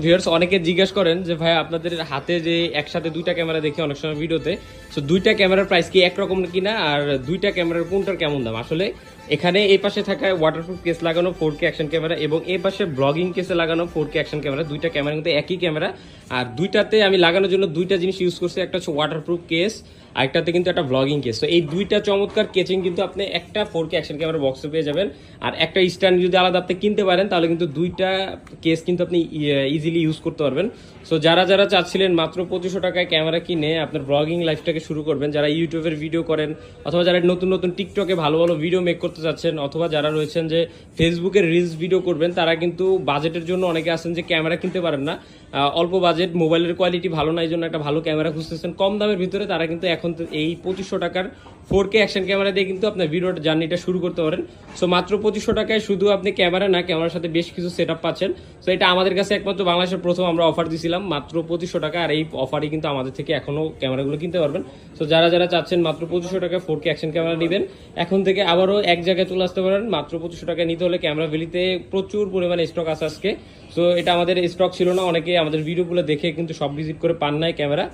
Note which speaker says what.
Speaker 1: Viewers অনেকে জিজ্ঞাসা করেন যে ভাই আপনাদের হাতে যে একসাথে দুইটা ক্যামেরা দেখি অনেক সময় ভিডিওতে, সো দুইটা ক্যামেরার প্রাইস কি একরকম কিনা আর দুইটা ক্যামেরার কোনটার কেমন দাম? আসলে এখানে এই পাশে থাকা ওয়াটারপ্রুফ কেস লাগানো 4K অ্যাকশন ক্যামেরা এবং এই পাশে ব্লগিং কেসে লাগানো 4K অ্যাকশন ক্যামেরা, দুইটা ক্যামেরা কিন্তু একই ক্যামেরা। আর দুইটাতে আমি লাগানোর জন্য দুইটা জিনিস ইউজ করছি, একটা হচ্ছে ওয়াটারপ্রুফ কেস, আরেকটাতে কিন্তু একটা ব্লগিং কেস। তো এই দুইটা চমৎকার কেচিং কিন্তু আপনি একটা 4K অ্যাকশন ক্যামেরা বক্সে পেয়ে যাবেন। আর একটা স্ট্যান্ড যদি আলাদা আপনি কিনতে পারেন তাহলে কিন্তু দুইটা কেস কিন্তু আপনি ইজিলি ইউজ করতে পারবেন। সো যারা যারা চাচ্ছিলেন মাত্র 2500 টাকায় ক্যামেরা কিনে আপনার ব্লগিং লাইফটাকে শুরু করবেন, যারা ইউটিউবের ভিডিও করেন অথবা যারা নতুন নতুন টিকটকে ভালো ভালো ভিডিও মেক করতে চাচ্ছেন, অথবা যারা রয়েছেন যে ফেসবুকের রিলস ভিডিও করবেন, তারা কিন্তু বাজেটের জন্য অনেকে আছেন যে ক্যামেরা কিনতে পারেন না, অল্প বাজেট, মোবাইলের কোয়ালিটি ভালো না, এই জন্য একটা ভালো ক্যামেরা খুঁজতেছেন কম দামের ভিতরে, তারা কিন্তু এখন এই 2500 টাকার 4K অ্যাকশন ক্যামেরা দিয়ে কিন্তু আপনার ভিডিওর জার্নিটা শুরু করতে পারেন। সো মাত্র 2500 টাকায় শুধু আপনি ক্যামেরা না, ক্যামেরার সাথে বেশ কিছু সেট আপ পাচ্ছেন। সো এটা আমাদের কাছে একমাত্র বাংলাদেশের প্রথম আমরা অফার দিয়েছিলাম মাত্র 2500 টাকা, আর এই অফারই কিন্তু আমাদের থেকে এখনো ক্যামেরাগুলো কিনতে পারবেন। সো যারা যারা চাচ্ছেন মাত্র 2500 টাকায় 4K অ্যাকশন ক্যামেরা নেবেন, এখন থেকে আবারও এক জায়গায় চলে আসতে পারেন। মাত্র 2500 টাকা নিতে হলে ক্যামেরা ভ্যালিতে প্রচুর পরিমাণে স্টক আছে আজকে। সো এটা আমাদের স্টক ছিল না, অনেকে আমাদের ভিডিওগুলো দেখে কিন্তু সব ভিজিট করে পান নাই ক্যামেরা।